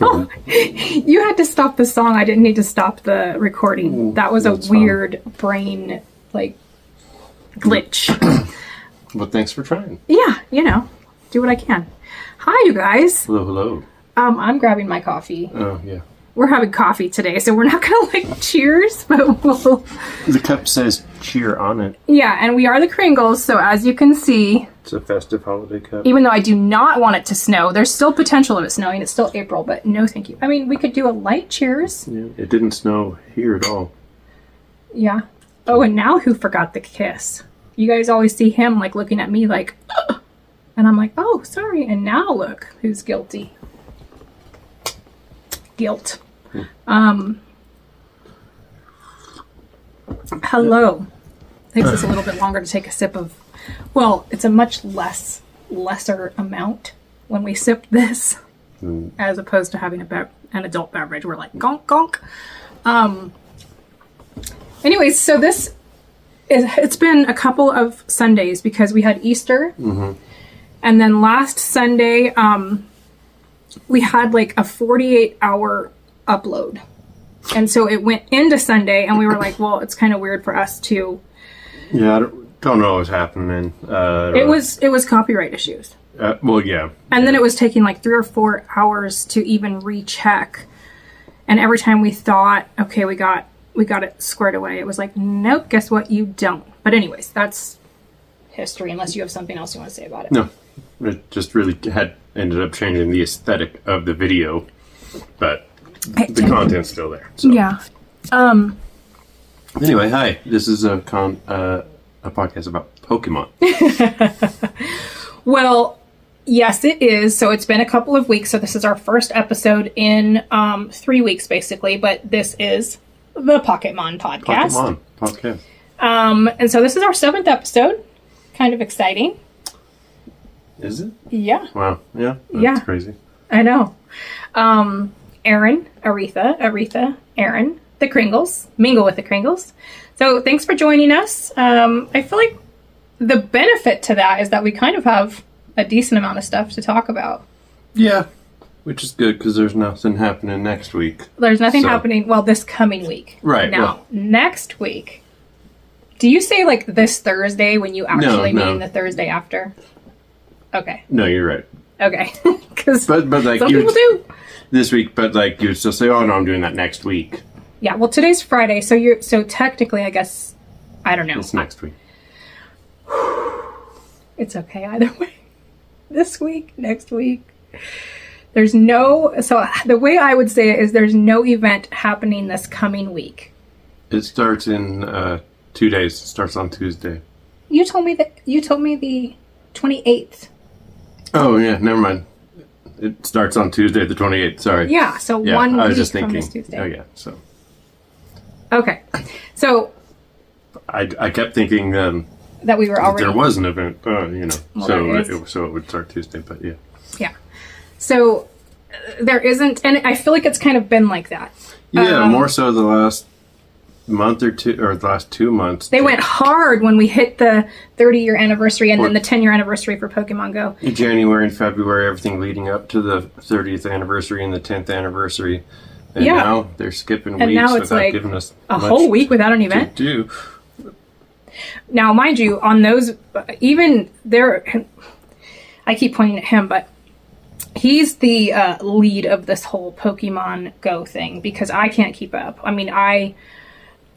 Oh, you had to stop the song. I didn't need to stop the recording. That was a weird brain, glitch. Well, thanks for trying. Yeah, do what I can. Hi, you guys. Hello, hello. I'm grabbing my coffee. Oh, yeah. We're having coffee today, so we're not going to cheers, but we'll... The cup says cheer on it. Yeah, and we are the Kringles, so as you can see... It's a festive holiday cup. Even though I do not want it to snow, there's still potential of it snowing. It's still April, but no thank you. I mean, we could do a light cheers. Yeah, it didn't snow here at all. Yeah. Oh, and now who forgot the kiss? You guys always see him, looking at me like, ugh. And I'm like, oh, sorry. And now look who's guilty. Guilt. Hello. Takes us a little bit longer to take a sip of, well, it's a much lesser amount when we sip this as opposed to having an adult beverage. We're like, gonk, gonk. Anyways, so it's been a couple of Sundays because we had Easter. Mm-hmm. And then last Sunday, we had a 48-hour upload. And so it went into Sunday, and we were like, well, it's kind of weird for us to... Yeah, I don't know what was happening. It was copyright issues. Well, yeah. And then it was taking 3 or 4 hours to even recheck. And every time we thought, okay, we got it squared away, it was like, nope, guess what? You don't. But anyways, that's history, unless you have something else you want to say about it. No, it just really ended up changing the aesthetic of the video, but the content's still there. So. Yeah. Anyway, hi. This is a podcast about Pokemon. Well, yes, it is. So it's been a couple of weeks. So this is our first episode in 3 weeks, basically. But this is the Pocket Mon Podcast. Pocket Mon Podcast. And so this is our 7th episode. Kind of exciting. Is it? Yeah. Wow. Yeah. That's crazy. I know. Aaron, Aretha, Aaron, the Kringles, mingle with the Kringles. So thanks for joining us. I feel like the benefit to that is that we kind of have a decent amount of stuff to talk about. Yeah. Which is good because there's nothing happening next week. There's nothing happening, this coming week. Right. Now, next week. Do you say this Thursday when you actually mean the Thursday after? Okay. No, you're right. Okay. Because but some people do. This week, but you would still say, oh no, I'm doing that next week. Yeah, well today's Friday, so technically I guess, I don't know. It's next week. It's okay either way. This week, next week. There's so the way I would say it is there's no event happening this coming week. It starts in 2 days. It starts on Tuesday. You told me the 28th. Oh yeah, never mind. It starts on Tuesday the 28th, sorry. Yeah, so 1 I was week just from thinking, this Tuesday. Oh yeah, so. Okay, so. I kept thinking that we were already. There was an event, well, so it would start Tuesday, but yeah. Yeah. So there isn't, and I feel like it's kind of been like that. Yeah, more so the last month or two, or the last 2 months. They went hard when we hit the 30-year anniversary and then the 10-year anniversary for Pokemon Go. In January and February, everything leading up to the 30th anniversary and the 10th anniversary. And now they're skipping weeks now it's without giving us a whole week without an event. To do. Now, mind you, on those, even there, I keep pointing at him, but he's the lead of this whole Pokemon Go thing because I can't keep up. I mean, I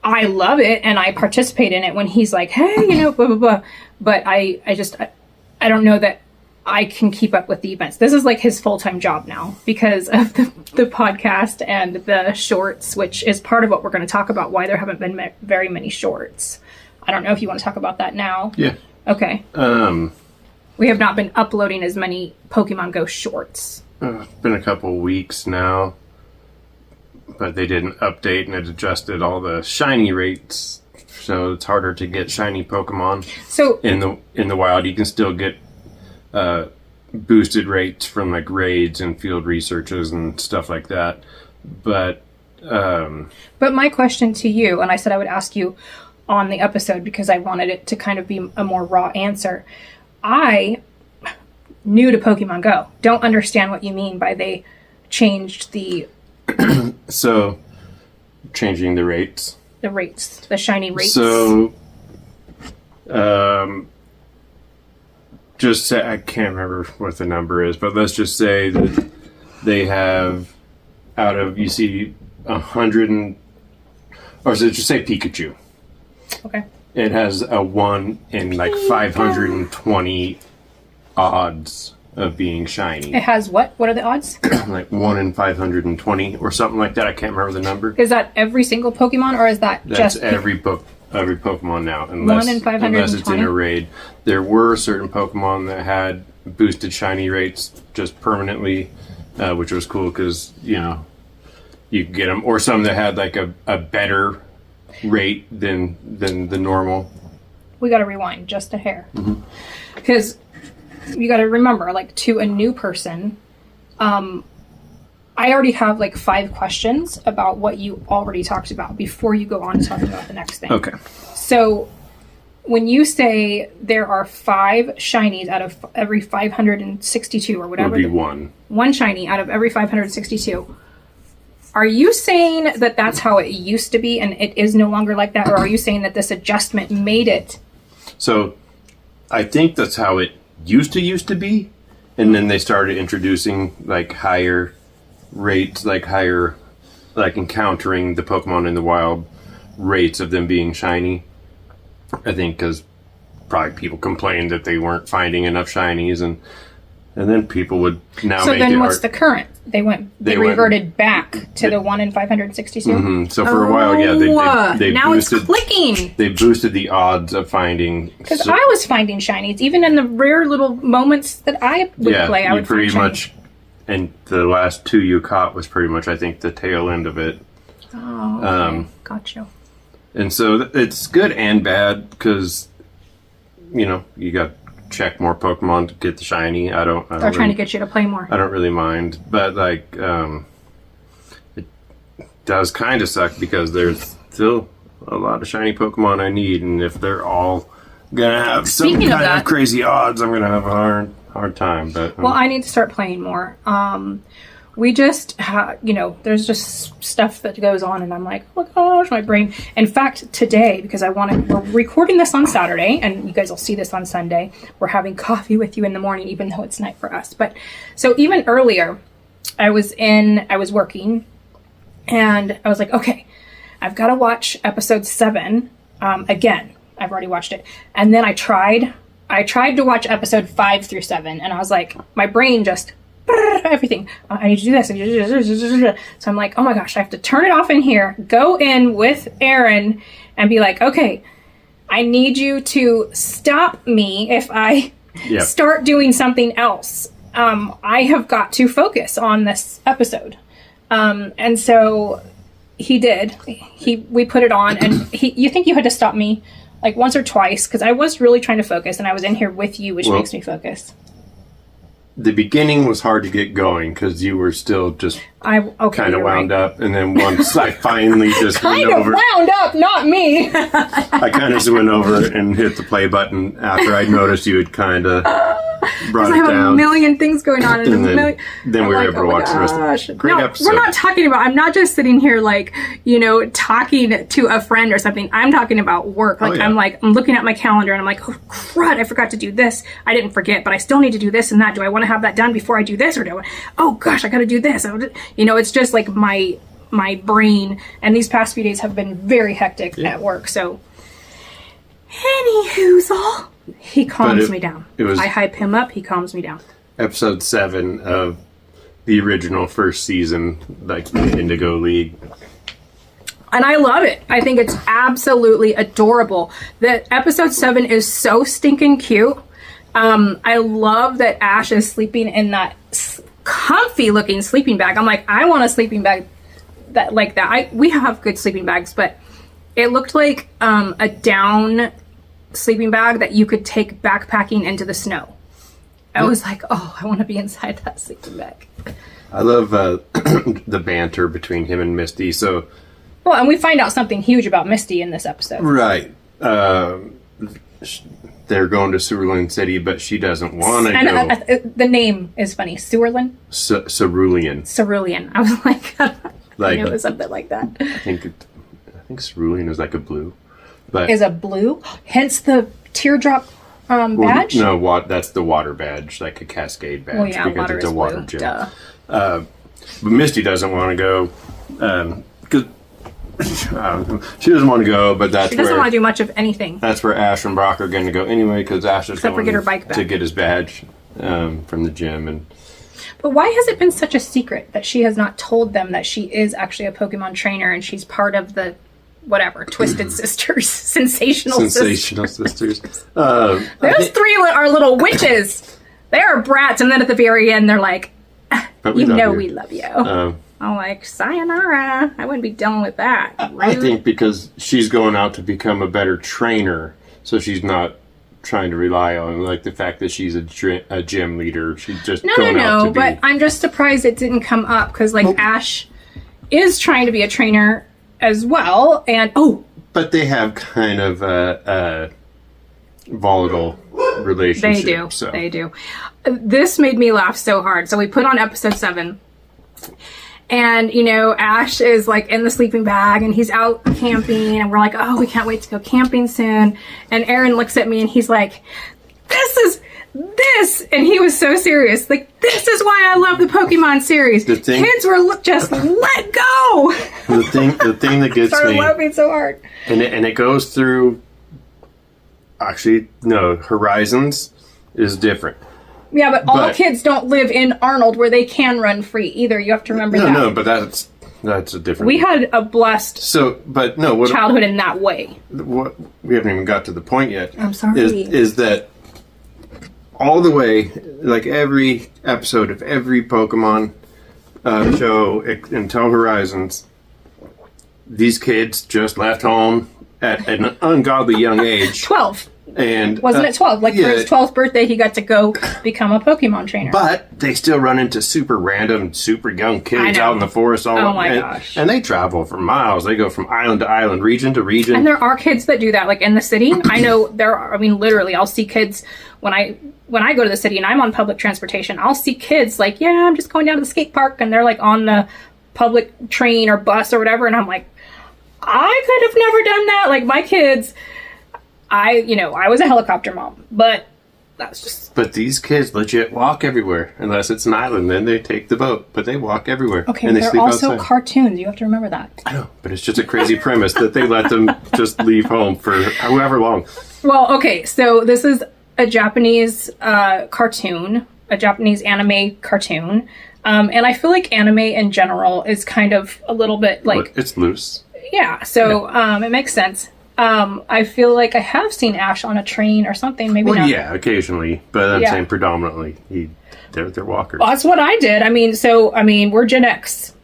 love it and I participate in it when he's like, hey, blah, blah, blah. But I don't know that I can keep up with the events. This is his full-time job now because of the podcast and the shorts, which is part of what we're going to talk about, why there haven't been very many shorts. I don't know if you want to talk about that now. Yeah. Okay. We have not been uploading as many Pokemon Go shorts. It's been a couple weeks now, but they didn't update and it adjusted all the shiny rates, so it's harder to get shiny Pokemon. So in the wild, you can still get boosted rates from raids and field researches and stuff like that, but my question to you, and I said I would ask you on the episode because I wanted it to kind of be a more raw answer. I, new to Pokemon Go, don't understand what you mean by changed the... So, changing the rates. The shiny rates. So, just say, I can't remember what the number is, but let's just say that they have, out of, you see, 100 or so just say Pikachu. Okay. It has a 1 in like 520 odds of being shiny. It has what? What are the odds? Like 1 in 520 or something like that. I can't remember the number. Is that every single Pokemon, or is that That's just... every Pokemon now. Unless, 1 in 520? Unless it's in a raid. There were certain Pokemon that had boosted shiny rates just permanently, which was cool because, you know, you could get them. Or some that had like a better rate than the normal. We got to rewind just a hair. Because you got to remember, like, to a new person, I already have like 5 questions about what you already talked about before you go on to talk about the next thing. Okay. So when you say there are 5 shinies out of every 562 or whatever. Would be 1. 1 shiny out of every 562. Are you saying that that's how it used to be and it is no longer like that? Or are you saying that this adjustment made it? So I think that's how it used to be. And then they started introducing like higher rates, like encountering the Pokemon in the wild rates of them being shiny. I think because probably people complained that they weren't finding enough shinies, and then people would now. So make then, what's the current? They reverted back to the 1 in 562. Mm-hmm. So for a while, yeah, they now boosted, it's clicking. They boosted the odds of finding. Because I was finding shinies, even in the rare little moments that I would play. I would pretty find much. And the last 2 you caught was pretty much, I think, the tail end of it. Oh, okay. Gotcha. And so it's good and bad because, you know, you got to check more Pokemon to get the shiny. They're trying to get you to play more. I don't really mind. But, like, it does kind of suck because there's still a lot of shiny Pokemon I need. And if they're all going to have some kind of crazy odds, I'm going to have a hard time. But well, I need to start playing more. We just, there's just stuff that goes on, and I'm like, oh my gosh, my brain. In fact, today, because we're recording this on Saturday, and you guys will see this on Sunday. We're having coffee with you in the morning, even though it's night for us. But so even earlier, I was working, and I was like, okay, I've got to watch episode 7 again. I've already watched it, and then I tried to watch episode 5 through 7, and I was like, my brain just everything. I need to do this. So I'm like, oh my gosh, I have to turn it off in here, go in with Aaron, and be like, okay, I need you to stop me if I start doing something else. I have got to focus on this episode. And so he did. We put it on, and you think you had to stop me like once or twice, because I was really trying to focus, and I was in here with you, which makes me focus. The beginning was hard to get going because you were still just kind of wound up, and then once I finally just went over, wound up, not me. I kind of just went over and hit the play button after I noticed you had kind of brought it down. I have a million things going on, and then we were able to watch the rest of it. Great episode. We're not talking about. I'm not just sitting here like talking to a friend or something. I'm talking about work. Like I'm looking at my calendar and I'm like, oh crud, I forgot to do this. I didn't forget, but I still need to do this and that. Do I want to have that done before I do this, or do I? Oh gosh, I got to do this. It's just like my brain. And these past few days have been very hectic at work. So, anywho's he calms me down. I hype him up. He calms me down. Episode 7 of the original first season, like the Indigo League. And I love it. I think it's absolutely adorable. That episode 7 is so stinking cute. I love that Ash is sleeping in that comfy looking sleeping bag. I'm like, I want a sleeping bag like that. We have good sleeping bags, but it looked like a down sleeping bag that you could take backpacking into the snow. I was like, oh, I want to be inside that sleeping bag. I love the banter between him and Misty. So, well, and we find out something huge about Misty in this episode. Right. they're going to Cerulean City, but she doesn't want to go. The name is funny. Cerulean? Cerulean. Cerulean. I was like, I knew it was something like that. I think cerulean is like a blue. But is a blue? Hence the teardrop badge? No, that's the water badge, like a Cascade badge. Well, yeah, because water it's a is water blue. gym. Duh. But Misty doesn't want to go. Because she doesn't want to go, but she doesn't want to do much of anything. That's where Ash and Brock are going to go anyway, because Ash is going get her bike back. to get his badge from the gym. But why has it been such a secret that she has not told them that she is actually a Pokemon trainer and she's part of the Twisted Sisters, Sensational Sisters. Those three are little witches. They are brats, and then at the very end, they're like, we love you. I'm like, sayonara. I wouldn't be dealing with that. I think because she's going out to become a better trainer, so she's not trying to rely on like the fact that she's a gym leader. She's just no. But I'm just surprised it didn't come up because Ash is trying to be a trainer as well, and but they have kind of a volatile relationship. They do. This made me laugh so hard. So we put on episode 7. And, Ash is in the sleeping bag and he's out camping and we're like, oh, we can't wait to go camping soon. And Aaron looks at me and he's like, this. And he was so serious. This is why I love the Pokemon series. Kids were just let go. The thing that gets started laughing so hard. And it goes through, actually, no, Horizons is different. Yeah, but all kids don't live in Arnold where they can run free either. You have to remember that. No, but that's a different... We had a blessed childhood in that way. What we haven't even got to the point yet. I'm sorry. Is that all the way, every episode of every Pokemon show until Horizons, these kids just left home at an ungodly young age. 12. And wasn't it 12? For his 12th birthday, he got to go become a Pokemon trainer. But they still run into super random, super young kids out in the forest. Gosh. And they travel for miles. They go from island to island, region to region. And there are kids that do that, in the city. I know there are, literally, I'll see kids when I go to the city and I'm on public transportation. I'll see kids I'm just going down to the skate park. And they're on the public train or bus or whatever. And I'm like, I could have never done that. My kids... I was a helicopter mom, but that's just... But these kids legit walk everywhere. Unless it's an island, then they take the boat. But they walk everywhere. Okay, and they're sleep also outside. Cartoons. You have to remember that. I know, but it's just a crazy premise that they let them just leave home for however long. Well, okay, so this is a Japanese cartoon, a Japanese anime cartoon. And I feel like anime in general is kind of a little bit It's loose. Yeah, so it makes sense. I feel like I have seen Ash on a train or something. Maybe not. Yeah, occasionally, but I'm saying predominantly they're walkers. Well, that's what I did. We're Gen X.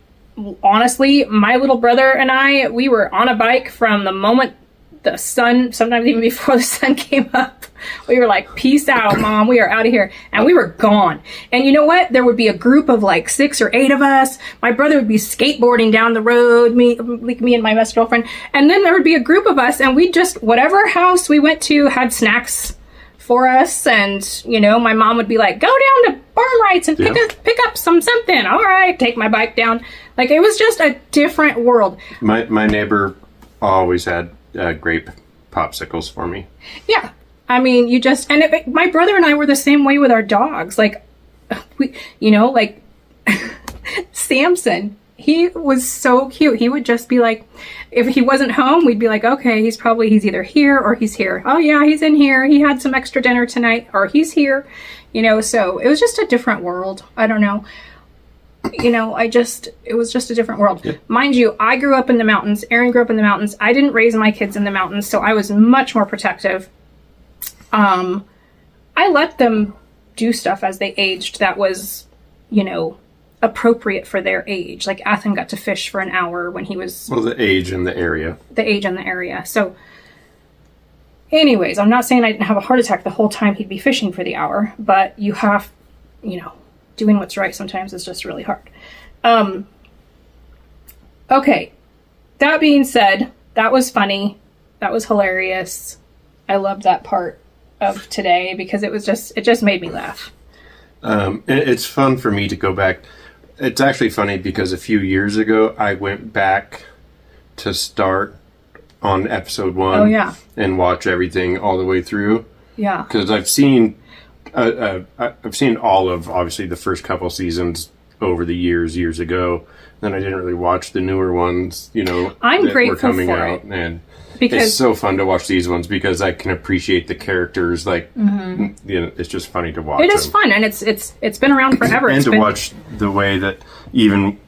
Honestly, my little brother and I, we were on a bike from the moment the sun, sometimes even before the sun came up. We were like, peace out, Mom. We are out of here. And we were gone. And you know what? There would be a group of 6 or 8 of us. My brother would be skateboarding down the road, me and my best girlfriend. And then there would be a group of us, and we just, whatever house we went to had snacks for us. And, my mom would be like, go down to Barn Rights and pick up something. All right, take my bike down. It was just a different world. My neighbor always had grape popsicles for me. Yeah. My brother and I were the same way with our dogs. Samson, he was so cute. He would just be if he wasn't home, we'd be like, okay, he's either here or he's here. Oh yeah, he's in here. He had some extra dinner tonight, or he's here, so it was just a different world. I don't know. It was just a different world. Yeah. Mind you, I grew up in the mountains. Aaron grew up in the mountains. I didn't raise my kids in the mountains, so I was much more protective. I let them do stuff as they aged that was, appropriate for their age. Athen got to fish for an hour when he was... Well, the age and the area. So, anyways, I'm not saying I didn't have a heart attack the whole time he'd be fishing for the hour, but you have, doing what's right sometimes is just really hard. Okay. That being said, that was funny. That was hilarious. I loved that part of today because it just made me laugh. It's fun for me to go back. It's actually funny because a few years ago I went back to start on episode 1 and watch everything all the way through. Yeah. Because I've seen all of, obviously, the first couple seasons over the years ago. Then I didn't really watch the newer ones, I'm that grateful were coming for out. it. And because it's so fun to watch these ones because I can appreciate the characters. Like, it's just funny to watch. It is fun, and it's been around forever. And to watch the way that even,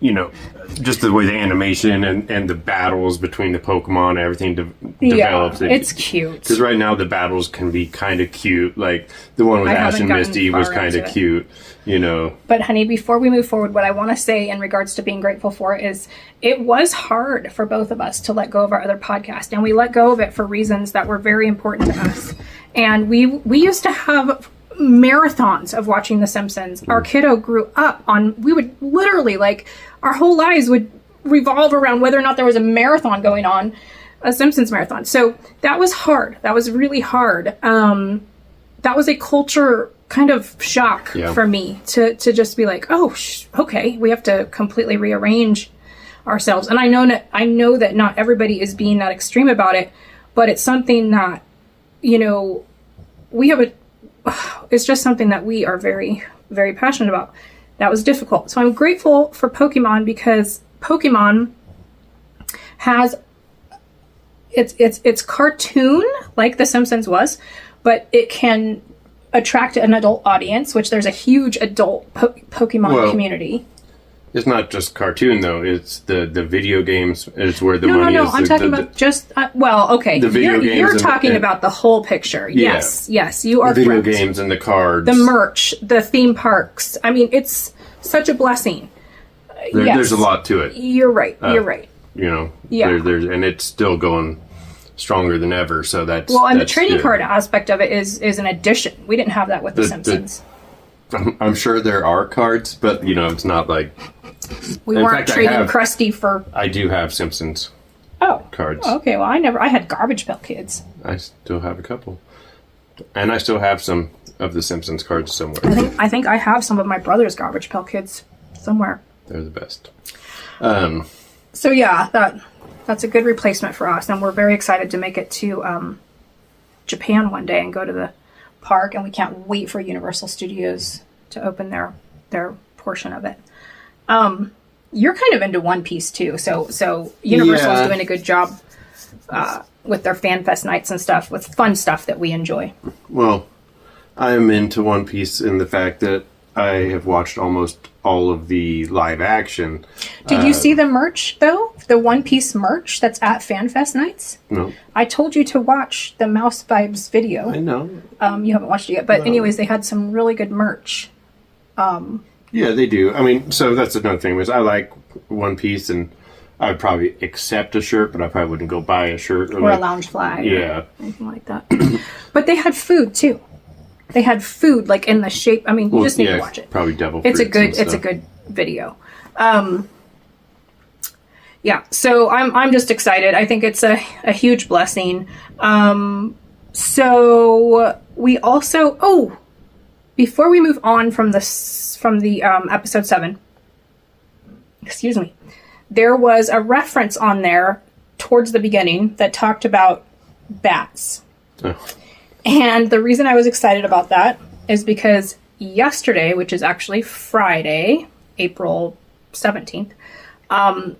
just the way the animation and the battles between the Pokemon and everything develops. Yeah, it's cute. Because right now the battles can be kind of cute. Like, the one with Ash and Misty was kind of cute, But, honey, before we move forward, what I want to say in regards to being grateful for is it was hard for both of us to let go of our other podcast. And we let go of it for reasons that were very important to us. And we used to have marathons of watching The Simpsons. Our kiddo grew up we would literally, our whole lives would revolve around whether or not there was a marathon going on, a Simpsons marathon. So that was hard. That was really hard. That was a culture kind of shock for me to just be like, oh, okay, we have to completely rearrange ourselves. And I know that not everybody is being that extreme about it, but it's something that, it's just something that we are very, very passionate about. That was difficult. So I'm grateful for Pokemon because Pokemon has it's cartoon like The Simpsons was, but it can attract an adult audience, which there's a huge adult Pokemon community. It's not just cartoon though. It's the video games is where the money is. No. I'm talking about just okay. The video games. You're talking about the whole picture. Yeah. Yes, you are. The video correct. games and the cards, the merch, the theme parks. I mean, it's such a blessing. There's a lot to it. You're right. There's and it's still going stronger than ever. So that's the trading card aspect of it is an addition. We didn't have that with The Simpsons. I'm sure there are cards, but it's not like we weren't trading Krusty for. I do have Simpsons. Cards. Oh, okay. Well, I had Garbage Pail Kids. I still have a couple, and I still have some of the Simpsons cards somewhere. I think I have some of my brother's Garbage Pail Kids somewhere. They're the best. So yeah, that's a good replacement for us, and we're very excited to make it to Japan one day and go to the park, and we can't wait for Universal Studios to open their portion of it. You're kind of into One Piece too, so Universal is doing a good job with their Fan Fest nights and stuff, with fun stuff that we enjoy. Well, I'm into One Piece in the fact that I have watched almost all of the live action. Did you see the merch though? The One Piece merch that's at Fan Fest nights? No. I told you to watch the Mouse Vibes video. I know. You haven't watched it yet, but anyways, they had some really good merch. Yeah, they do. I mean, so that's another thing was I like One Piece, and I would probably accept a shirt, but I probably wouldn't go buy a shirt or a lounge flag. Yeah, or anything like that. But they had food too. They had food like in the shape. I mean, you just need to watch it. Probably devil fruits. It's a good video. Yeah, so I'm just excited. I think it's a huge blessing. So we also before we move on from the episode 7, excuse me, there was a reference on there towards the beginning that talked about bats. Oh. And the reason I was excited about that is because yesterday, which is actually Friday, April 17th,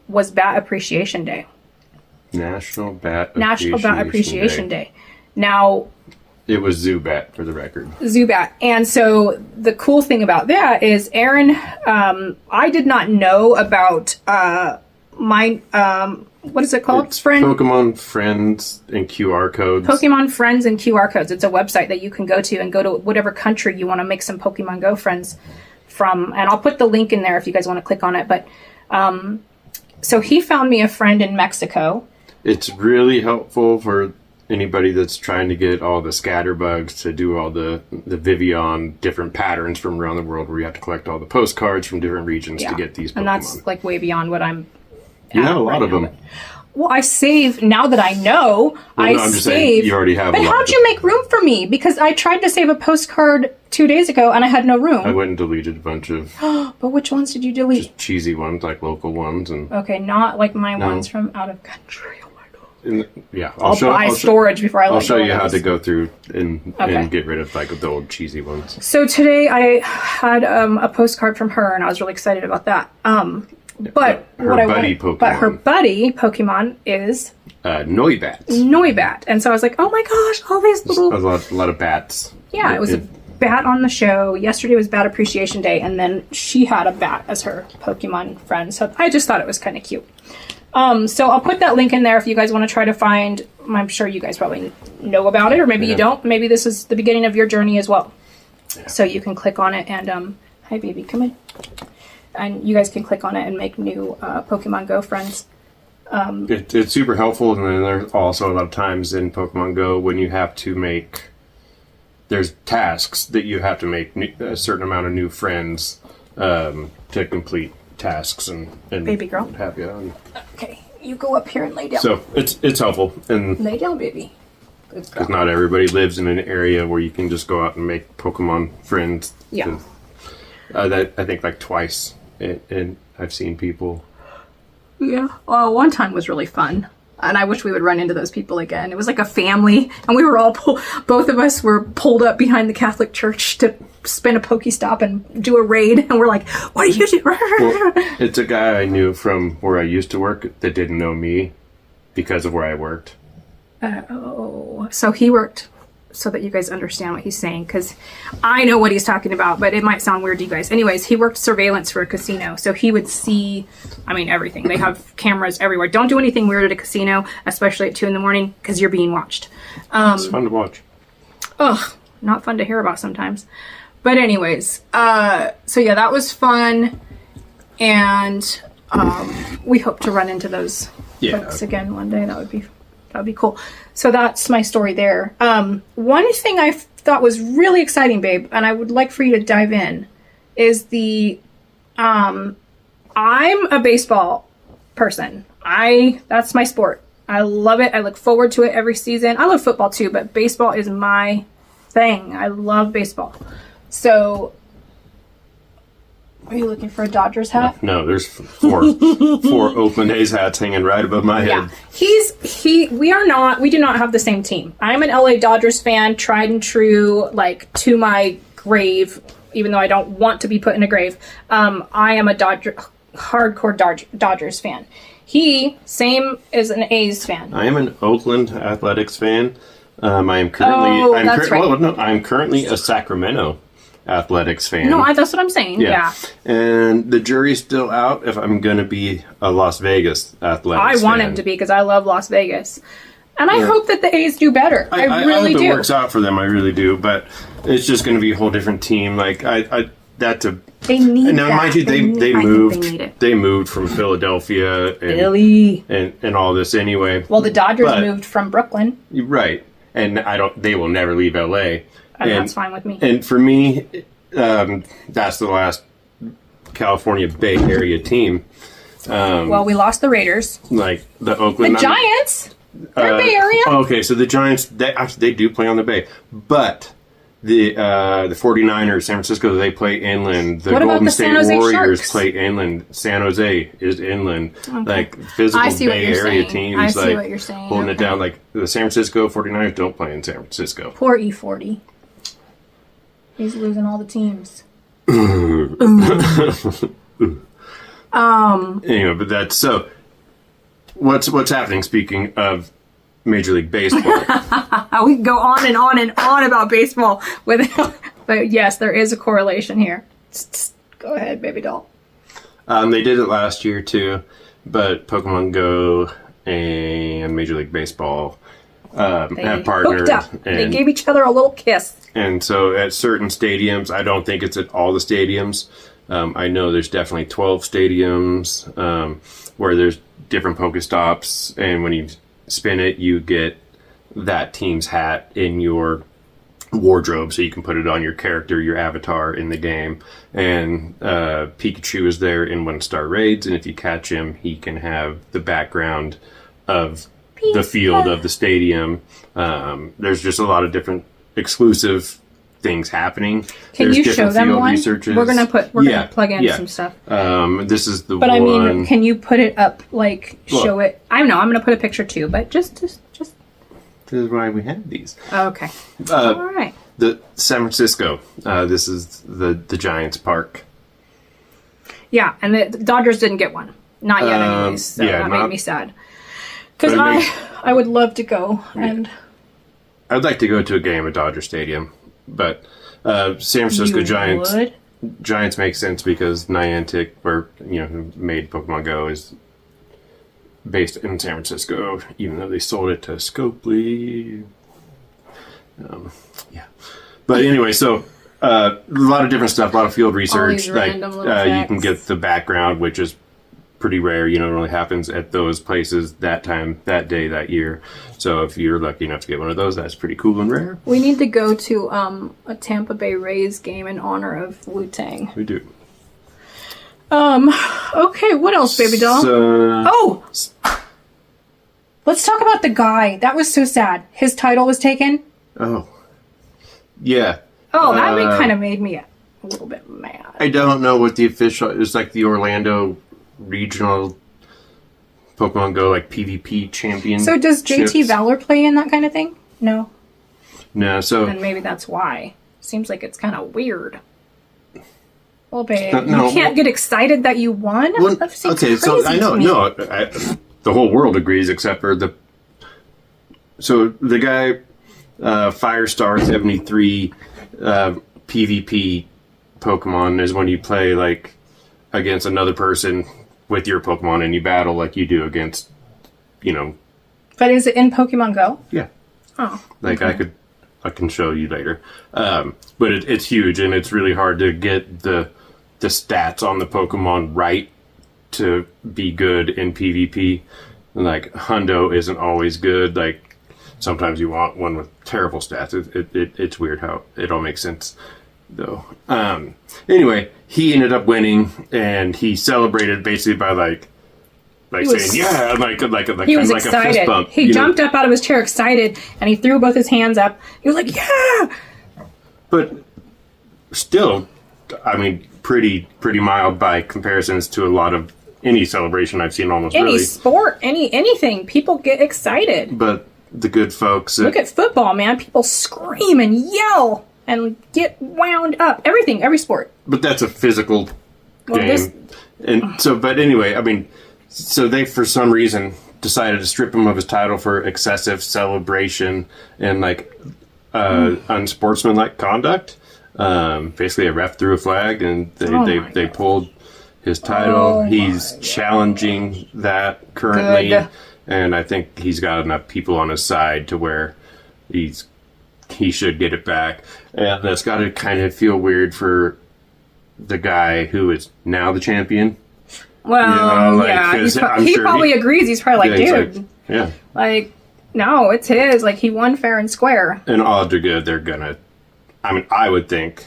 was Bat Appreciation Day. National Bat Appreciation Day. Now, it was Zubat, for the record. Zubat. And so the cool thing about that is, Aaron, I did not know about what is it called? It's Pokemon Friends and QR codes. Pokemon Friends and QR codes. It's a website that you can go to whatever country you want to make some Pokemon Go friends from. And I'll put the link in there if you guys want to click on it. But so he found me a friend in Mexico. It's really helpful for anybody that's trying to get all the scatterbugs to do all the Vivian different patterns from around the world, where you have to collect all the postcards from different regions to get these Pokemon. And that's like way beyond what I'm a lot of them. Well, I save, now that I know, I'm just saying, you already have But how'd you make room for me? Because I tried to save a postcard 2 days ago and I had no room. I went and deleted a bunch of... But which ones did you delete? Just cheesy ones, like local ones. And okay, not like my ones from out of country. Oh my God. I'll buy storage before I let I'll show you how to go through and get rid of like the old cheesy ones. So today I had a postcard from her and I was really excited about that. But her buddy Pokemon is Noibat. Noibat, and so I was like, "Oh my gosh, all these little a lot of bats." Yeah, it was a bat on the show. Yesterday was Bat Appreciation Day, and then she had a bat as her Pokemon friend. So I just thought it was kind of cute. So I'll put that link in there if you guys want to try to find. I'm sure you guys probably know about it, or maybe you don't. Maybe this is the beginning of your journey as well. Yeah. So you can click on it and hi baby, come in. And you guys can click on it and make new Pokemon Go friends. It's super helpful, and then there's also a lot of times in Pokemon Go when you have to make... There's tasks that you have to make a certain amount of new friends to complete tasks and baby girl. What have you. Okay, you go up here and lay down. So it's helpful. And lay down, baby. Because not everybody lives in an area where you can just go out and make Pokemon friends. Yeah. That I think like twice. And I've seen people. Yeah. Well, one time was really fun. And I wish we would run into those people again. It was like a family. And we were all, both of us were pulled up behind the Catholic Church to spin a Pokestop and do a raid. And we're like, what are you doing? Well, it's a guy I knew from where I used to work that didn't know me because of where I worked. So he worked... So that you guys understand what he's saying, because I know what he's talking about, but it might sound weird to you guys. Anyways, he worked surveillance for a casino, so he would see, everything. They have cameras everywhere. Don't do anything weird at a casino, especially at 2 a.m, because you're being watched. It's fun to watch. Ugh, not fun to hear about sometimes. But anyways, so yeah, that was fun, and we hope to run into those folks again one day. That would be cool. So that's my story there. One thing I thought was really exciting, babe, and I would like for you to dive in, is I'm a baseball person. That's my sport. I love it. I look forward to it every season. I love football too, but baseball is my thing. I love baseball. So... Are you looking for a Dodgers hat? No, there's four Oakland A's hats hanging right above my head. Yeah, we do not have the same team. I'm an LA Dodgers fan, tried and true, like to my grave, even though I don't want to be put in a grave. I am a hardcore Dodgers fan. He, same as an A's fan. I am an Oakland Athletics fan. I'm currently a Sacramento Athletics fan. No, that's what I'm saying. Yeah. And the jury's still out if I'm going to be a Las Vegas Athletics fan. I want him to be, because I love Las Vegas. And I hope that the A's do better. I really do. I hope it works out for them. I really do. But it's just going to be a whole different team. Like, they need now, that. mind you, they moved from Philadelphia and all this anyway. Well, the Dodgers moved from Brooklyn. Right. And they will never leave LA. And that's fine with me. And for me, that's the last California Bay Area team. Well, we lost the Raiders. Like the Oakland... The Giants? They're Bay Area? Okay, so the Giants, they do play on the Bay. But the 49ers, San Francisco, they play inland. The Golden State Warriors play inland. San Jose is inland. Okay. Like physical Bay Area teams. I see what you're saying. Holding it down. Like the San Francisco 49ers don't play in San Francisco. Poor E40. He's losing all the teams. Anyway, but that's so. What's happening? Speaking of Major League Baseball, we can go on and on and on about baseball but yes, there is a correlation here. Go ahead, baby doll. They did it last year too, but Pokemon Go and Major League Baseball have partnered. They gave each other a little kiss. And so at certain stadiums, I don't think it's at all the stadiums. I know there's definitely 12 stadiums where there's different Pokestops, and when you spin it, you get that team's hat in your wardrobe, so you can put it on your character, your avatar in the game. And Pikachu is there in 1-star raids, and if you catch him, he can have the background of the field of the stadium. There's just a lot of different exclusive things happening. Can you show them one? We're gonna plug in some stuff. This is the but one. I mean, can you put it up? Like show it. I know I'm gonna put a picture too, but just. This is why we have these. Okay. All right. The San Francisco. This is the Giants park. Yeah, and the Dodgers didn't get one. Not yet, anyways. So that made me sad. Because I would love to go and. I'd like to go to a game at Dodger Stadium, but San Francisco Giants make sense because Niantic, who made Pokemon Go, is based in San Francisco, even though they sold it to Scopely. But anyway, so a lot of different stuff, a lot of field research. Like you can get the background, which is pretty rare. It only happens at those places that time, that day, that year. So if you're lucky enough to get one of those, that's pretty cool and rare. We need to go to a Tampa Bay Rays game in honor of Wu-Tang. We do. Okay, what else, baby doll? Let's talk about the guy. That was so sad. His title was taken. Oh. Yeah. Oh, that kind of made me a little bit mad. I don't know what the official... It's like the Orlando regional Pokemon Go, like PvP champion. So does JT Valor play in that kind of thing? No. No, so... And maybe that's why. Seems like it's kind of weird. Well, babe, you can't get excited that you won? Well, okay, so I know, the whole world agrees except for the... So the guy, Firestar 73 PvP Pokemon is when you play, like, against another person with your Pokemon and you battle like you do against, But is it in Pokemon Go? Yeah. Oh. Like, okay. I can show you later. But it's huge, and it's really hard to get the stats on the Pokemon right to be good in PvP. Like, Hundo isn't always good. Like, sometimes you want one with terrible stats. It's weird how it all makes sense, though. Anyway, he ended up winning, and he celebrated basically by saying, yeah, like he was like excited. A fist bump. He jumped up out of his chair excited, and he threw both his hands up. He was like, yeah! But still, I mean, pretty mild by comparisons to a lot of any celebration I've seen almost any really. Sport, anything. People get excited. But the good folks... Look at football, man. People scream and yell and get wound up. Everything, every sport. But that's a physical game. But anyway, I mean... So they, for some reason, decided to strip him of his title for excessive celebration and, unsportsmanlike conduct. Basically, a ref threw a flag, and they pulled his title. He's challenging that currently, and I think he's got enough people on his side to where he should get it back. And that's got to kind of feel weird for the guy who is now the champion. Well, he probably agrees. He's probably like, dude. No, it's his. Like, he won fair and square. And odds are good. They're gonna... I mean, I would think.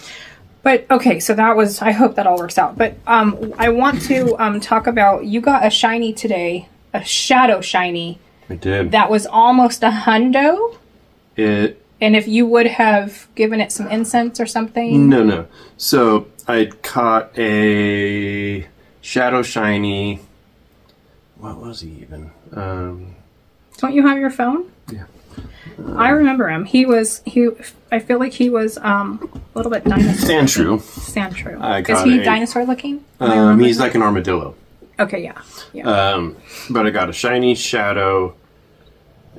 But, okay, so that was... I hope that all works out. But I want to talk about... You got a shiny today. A shadow shiny. I did. That was almost a hundo. And if you would have given it some incense or something... No. So, I caught a... Shadow Shiny. What was he even? Don't you have your phone? Yeah. I remember him. I feel like he was a little bit dinosaur. Sandshrew. Is he dinosaur looking? He's like an armadillo. Okay, yeah. But I got a shiny Shadow,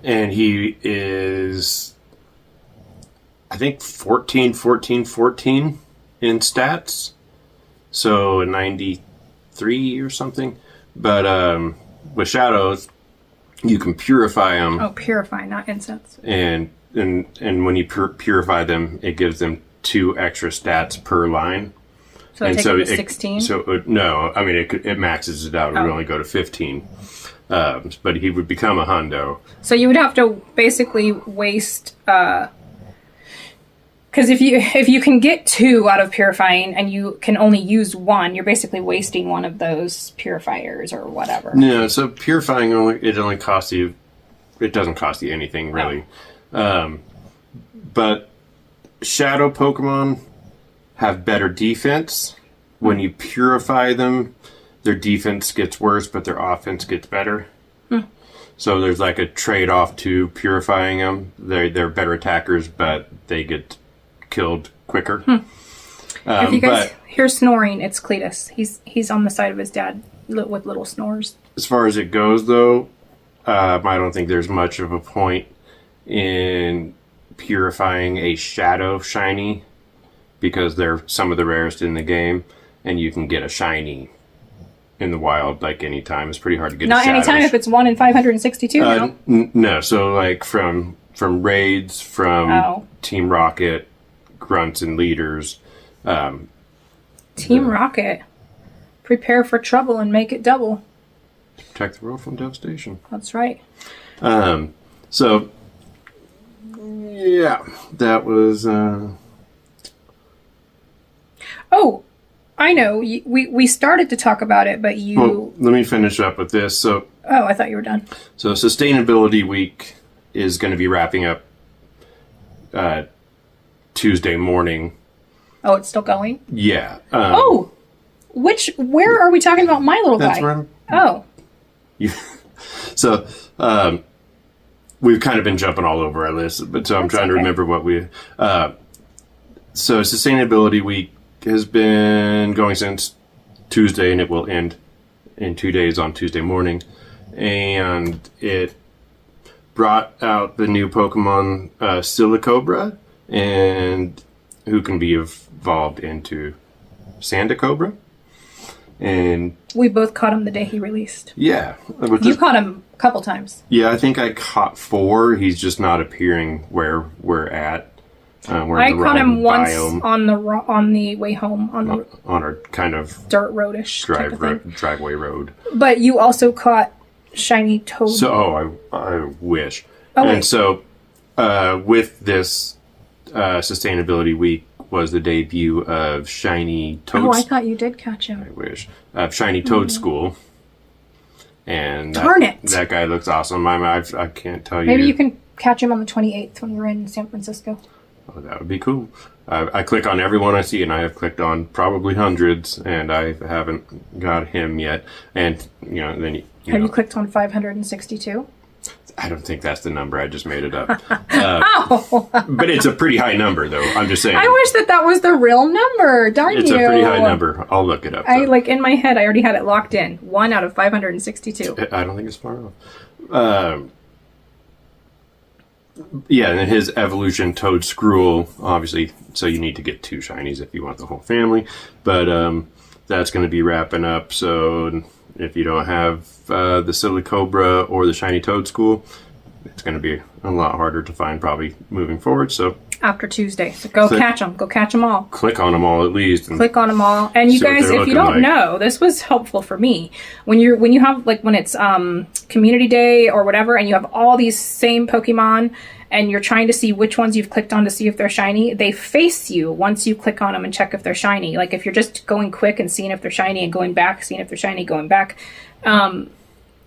and he is, I think, 14 in stats. So 93 or something, but with shadows you can purify them. Oh, purify, not incense. And when you purify them, it gives them 2 extra stats per line. So it takes it to 16? No, I mean it maxes it out. It would only go to 15. But he would become a hundo. So you would have to basically waste, because Because if you can get 2 out of purifying and you can only use 1, you're basically wasting one of those purifiers or whatever. No, so purifying only costs you. It doesn't cost you anything really, but shadow Pokemon have better defense. When you purify them, their defense gets worse, but their offense gets better. So there's like a trade-off to purifying them. They're better attackers, but they get killed quicker. If you guys hear snoring, it's Cletus. He's on the side of his dad with little snores. As far as it goes, though, I don't think there's much of a point in purifying a shadow shiny because they're some of the rarest in the game, and you can get a shiny in the wild like anytime. It's pretty hard to get. Not anytime if it's 1 in 562 now. No, so like from raids, from Team Rocket, grunts and leaders. Team Rocket, prepare for trouble and make it double. Protect the world from devastation. That's right. So yeah, that was. Oh, I know. We started to talk about it, but you. Well, let me finish up with this. So. Oh, I thought you were done. So Sustainability Week is going to be wrapping up Tuesday morning. Oh, it's still going? Yeah. Where are we talking about my little guy? That's where I'm... Oh. So, we've kind of been jumping all over our list, but so I'm trying to remember what we... So Sustainability Week has been going since Tuesday, and it will end in 2 days on Tuesday morning. And it brought out the new Pokemon Silicobra, and who can be evolved into Sandacobra. And we both caught him the day he released. Yeah. You caught him a couple times. Yeah, I think I caught 4. He's just not appearing where we're at. I caught him once on the way home on our kind of dirt roadish driveway road. But you also caught shiny Toad. So I wish. Oh, and so with this Sustainability Week was the debut of shiny Toad. Oh, I thought you did catch him. I wish. Shiny Toad School. And darn it! That guy looks awesome. I can't tell you. Maybe you can catch him on the 28th when you're in San Francisco. Oh, that would be cool. I click on everyone I see, and I have clicked on probably hundreds, and I haven't got him yet. And, then have you clicked on 562? I don't think that's the number. I just made it up. But it's a pretty high number, though. I'm just saying. I wish that was the real number. Darn it's you. It's a pretty high number. I'll look it up. In my head, I already had it locked in. 1 out of 562. I don't think it's far off. Yeah, and then his evolution Toad Scrool, obviously, so you need to get 2 shinies if you want the whole family. But that's going to be wrapping up, so if you don't have the Silicobra or the shiny Toad School, it's going to be a lot harder to find probably moving forward. So after Tuesday, so catch them. Go catch them all. Click on them all at least. Click on them all. And you guys, if you don't know, this was helpful for me. When you have when it's community day or whatever, and you have all these same Pokemon, and you're trying to see which ones you've clicked on to see if they're shiny, they face you once you click on them and check if they're shiny. Like if you're just going quick and seeing if they're shiny and going back, seeing if they're shiny, going back,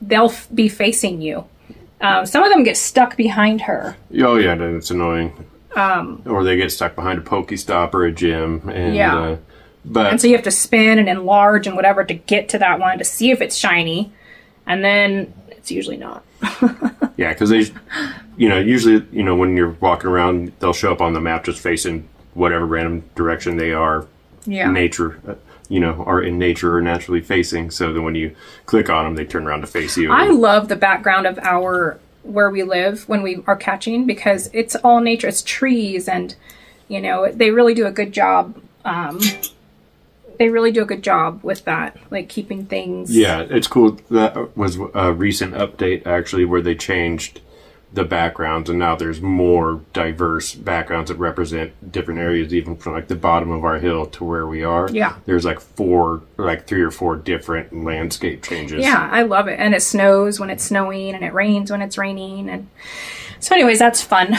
they'll be facing you. Some of them get stuck behind her. Oh yeah, it's annoying. Or they get stuck behind a Pokestop or a gym. And, and so you have to spin and enlarge and whatever to get to that one to see if it's shiny. And then it's usually not. Yeah, because they, usually, when you're walking around, they'll show up on the map just facing whatever random direction they are. Yeah. Nature, are in nature or naturally facing. So then when you click on them, they turn around to face you. I love the background of where we live when we are catching, because it's all nature. It's trees, and they really do a good job. They really do a good job with that, like keeping things. Yeah, it's cool. That was a recent update actually, where they changed the backgrounds, and now there's more diverse backgrounds that represent different areas, even from like the bottom of our hill to where we are. Yeah. There's like 3 or 4 different landscape changes. Yeah, I love it. And it snows when it's snowing, and it rains when it's raining. And so anyways, that's fun.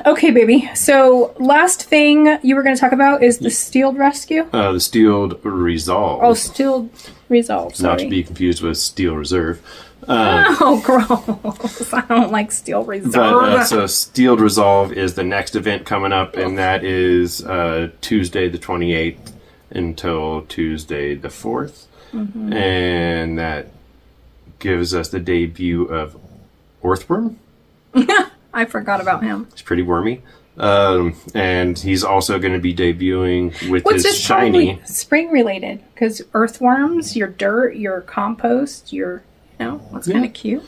Okay, baby. So last thing you were going to talk about is the Steeled Rescue? The Steeled Resolve. Oh, Steeled Resolve, sorry. Not to be confused with Steel Reserve. Oh, gross. I don't like Steel Resolve. But, so Steeled Resolve is the next event coming up, and that is Tuesday the 28th until Tuesday the 4th. Mm-hmm. And that gives us the debut of Orthworm. I forgot about him. He's pretty wormy. And he's also going to be debuting with his shiny. Probably spring related, because earthworms, your dirt, your compost, your... that's kind of cute.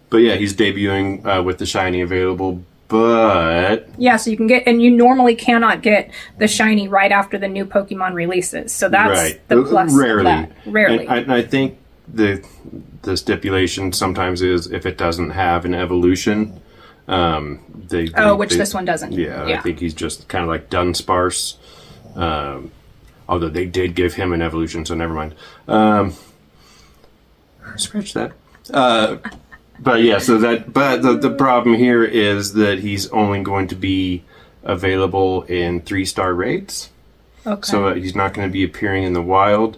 But yeah, he's debuting with the shiny available, but... Yeah, so you can get... And you normally cannot get the shiny right after the new Pokemon releases. So that's the plus Rarely. of that. Rarely. And I think the stipulation sometimes is if it doesn't have an evolution... this one doesn't. Yeah, I think he's just kind of like Dunsparce. Although they did give him an evolution, so never mind. Scratch that. But yeah, so the problem here is that he's only going to be available in 3-star raids. Okay. So he's not going to be appearing in the wild.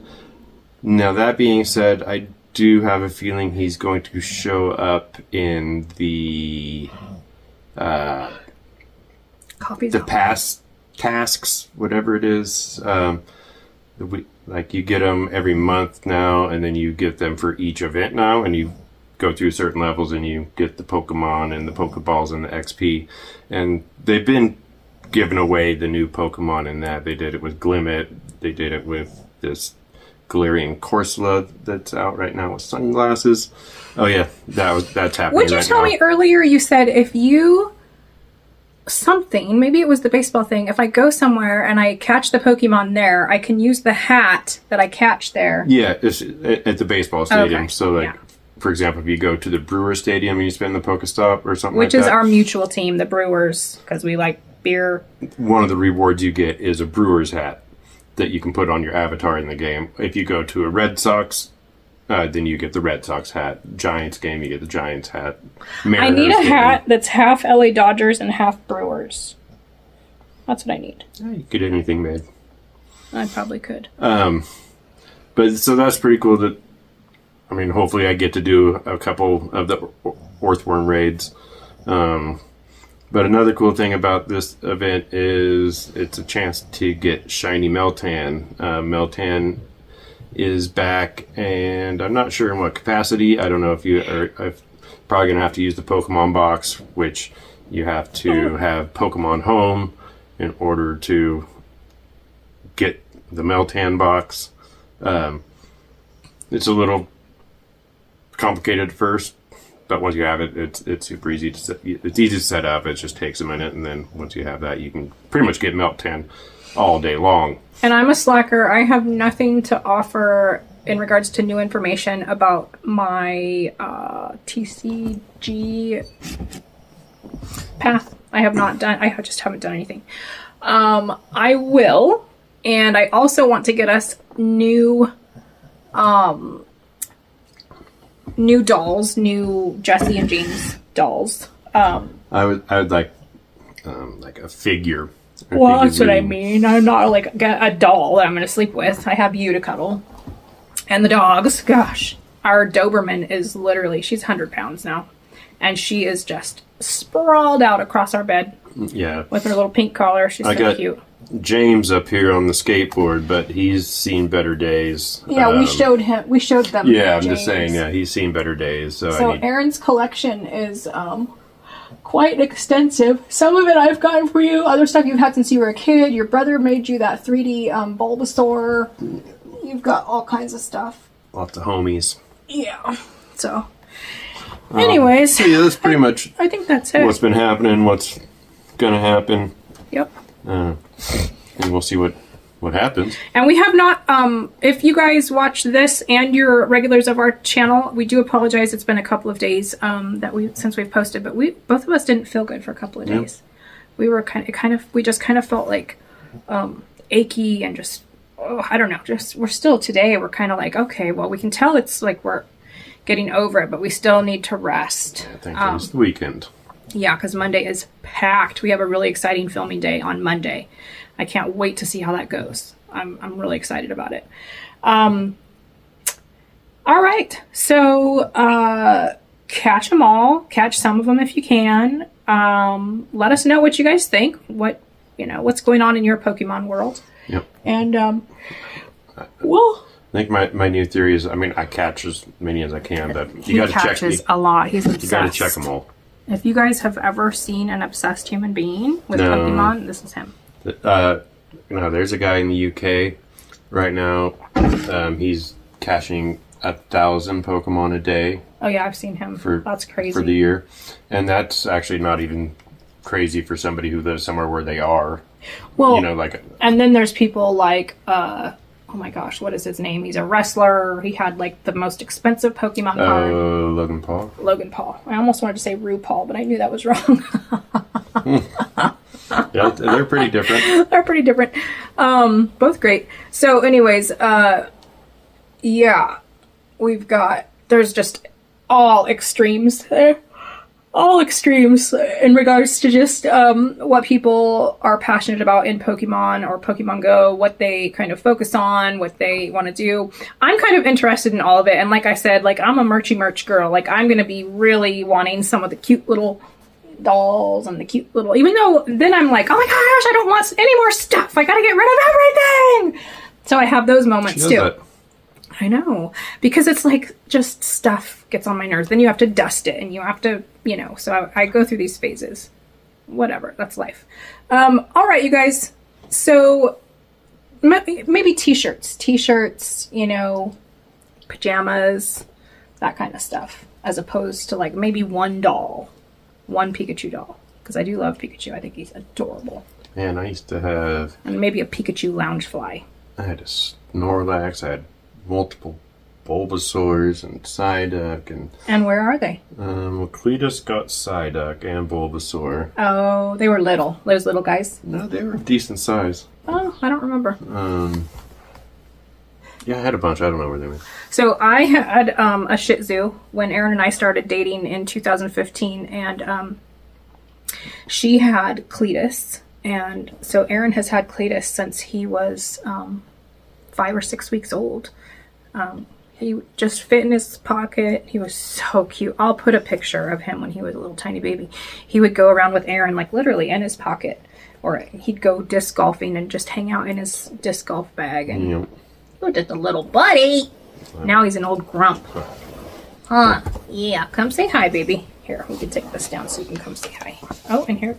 Now that being said, I do have a feeling he's going to show up in the past tasks, whatever it is. Like you get them every month now, and then you get them for each event now, and you go through certain levels and you get the Pokemon and the Pokeballs and the XP. And they've been giving away the new Pokemon in that. They did it with Glimmet. They did it with this Galarian Corsola that's out right now with sunglasses. Oh yeah, that's happening. Would you tell me earlier? You said if you maybe it was the baseball thing. If I go somewhere and I catch the Pokemon there, I can use the hat that I catch there. Yeah, it's at the baseball stadium. Okay. So for example, if you go to the Brewers Stadium and you spend the Pokestop or something, which is our mutual team, the Brewers, because we like beer. One of the rewards you get is a Brewers hat that you can put on your avatar in the game. If you go to a Red Sox, then you get the Red Sox hat. Giants game, you get the Giants hat. Mariners I need a hat that's half LA Dodgers and half Brewers. That's what I need. Yeah, you could get anything made. I probably could. But so that's pretty cool that, hopefully I get to do a couple of the Orthworm raids. But another cool thing about this event is it's a chance to get shiny Meltan. Meltan is back, and I'm not sure in what capacity. I don't know if you are probably going to have to use the Pokemon box, which you have to have Pokemon Home in order to get the Meltan box. It's a little complicated at first, but once you have it, it's super easy to set. It's easy to set up. It just takes a minute, and then once you have that, you can pretty much get Meltan all day long. And I'm a slacker. I have nothing to offer in regards to new information about my TCG path. I just haven't done anything. I will, and I also want to get us new dolls, new Jesse and James dolls. I would like a figure. Well, that's what I mean. I'm not like a doll that I'm going to sleep with. I have you to cuddle. And the dogs, gosh. Our Doberman is literally, she's 100 pounds now. And she is just sprawled out across our bed. Yeah. With her little pink collar. She's so cute. James up here on the skateboard, but he's seen better days. Yeah, we showed them. Yeah, I'm just saying, he's seen better days. So Aaron's collection is quite extensive. Some of it I've gotten for you. Other stuff you've had since you were a kid. Your brother made you that 3D Bulbasaur. You've got all kinds of stuff. Lots of homies. Yeah. So, anyways. Yeah, that's pretty much. I think that's it. What's been happening, what's going to happen. Yep. And we'll see what what happens. And we have not, if you guys watch this and you're regulars of our channel, we do apologize. It's been a couple of days since we've posted, but both of us didn't feel good for a couple of days. We were we just kind of felt like achy and just, I don't know, we're still today, we're kind of like, okay, well, we can tell it's like we're getting over it, but we still need to rest. I think it's the weekend. Yeah, because Monday is packed. We have a really exciting filming day on Monday. I can't wait to see how that goes. I'm really excited about it. All right. So catch them all. Catch some of them if you can. Let us know what you guys think. What's going on in your Pokemon world. Yep. And I think my new theory is, I catch as many as I can, but you got to check. He catches a lot. He's obsessed. You got to check them all. If you guys have ever seen an obsessed human being with Pokemon, this is him. There's a guy in the UK right now. He's catching 1,000 Pokemon a day. Oh yeah, I've seen him. That's crazy for the year, and that's actually not even crazy for somebody who lives somewhere where they are. Well, and then there's people like, oh my gosh, what is his name? He's a wrestler. He had like the most expensive Pokemon card. Logan Paul. Logan Paul. I almost wanted to say RuPaul, but I knew that was wrong. Yeah, they're pretty different. They're pretty different. Both great. So anyways, yeah, there's just all extremes there. All extremes in regards to just what people are passionate about in Pokemon or Pokemon Go, what they kind of focus on, what they want to do. I'm kind of interested in all of it. And like I said, like I'm a merch girl. Like I'm going to be really wanting some of the cute little dolls and the cute little, even though then I'm like, oh my gosh, I don't want any more stuff. I got to get rid of everything. So I have those moments too. That. I know, because it's like just stuff gets on my nerves. Then you have to dust it and you have to, so I go through these phases. Whatever, that's life. All right, you guys. So maybe t-shirts, pajamas, that kind of stuff, as opposed to like maybe one Pikachu doll, because I do love Pikachu. I think he's adorable. Man, I used to have... And maybe a Pikachu Loungefly. I had a Snorlax, I had multiple Bulbasaurs and Psyduck. And where are they? Cletus got Psyduck and Bulbasaur. Oh, they were little. Those little guys? No, they were decent size. Oh, I don't remember. Yeah, I had a bunch. I don't know where they went. So I had a Shih Tzu when Erin and I started dating in 2015, and she had Cletus, and so Erin has had Cletus since he was 5 or 6 weeks old. He just fit in his pocket. He was so cute. I'll put a picture of him when he was a little tiny baby. He would go around with Erin, like literally in his pocket, or he'd go disc golfing and just hang out in his disc golf bag. And he was just a little buddy. Now he's an old grump. Huh? Yeah. Come say hi, baby. Here, we can take this down so you can come say hi. Oh, and here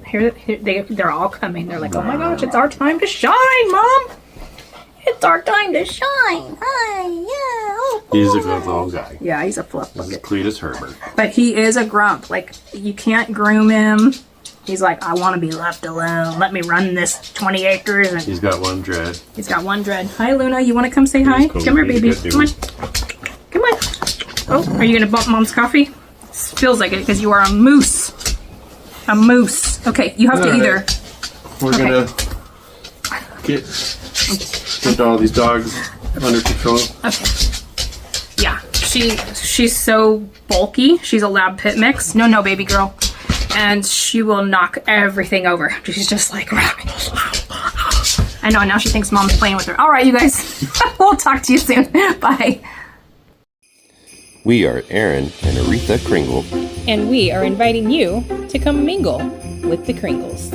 they're all coming. They're like, oh my gosh, it's our time to shine, Mom. It's our time to shine. Hi, yeah. Oh, he's a good little guy. Yeah, he's a fluff bucket. Cletus Herbert. But he is a grump. Like, you can't groom him. He's like, I want to be left alone. Let me run this 20 acres. And he's got one dread. He's got one dread. Hi, Luna. You want to come say hi? Cool. Come here, baby. Come on. Come on. Oh, are you going to bump Mom's coffee? Feels like it because you are a moose. A moose. Okay, you have to either... We're going to get all these dogs under control. Okay. Yeah, she's so bulky. She's a lab pit mix. No, baby girl. And she will knock everything over. She's just like... I know, now she thinks Mom's playing with her. All right, you guys. We'll talk to you soon. Bye. We are Erin and Aretha Kringle. And we are inviting you to come mingle with the Kringles.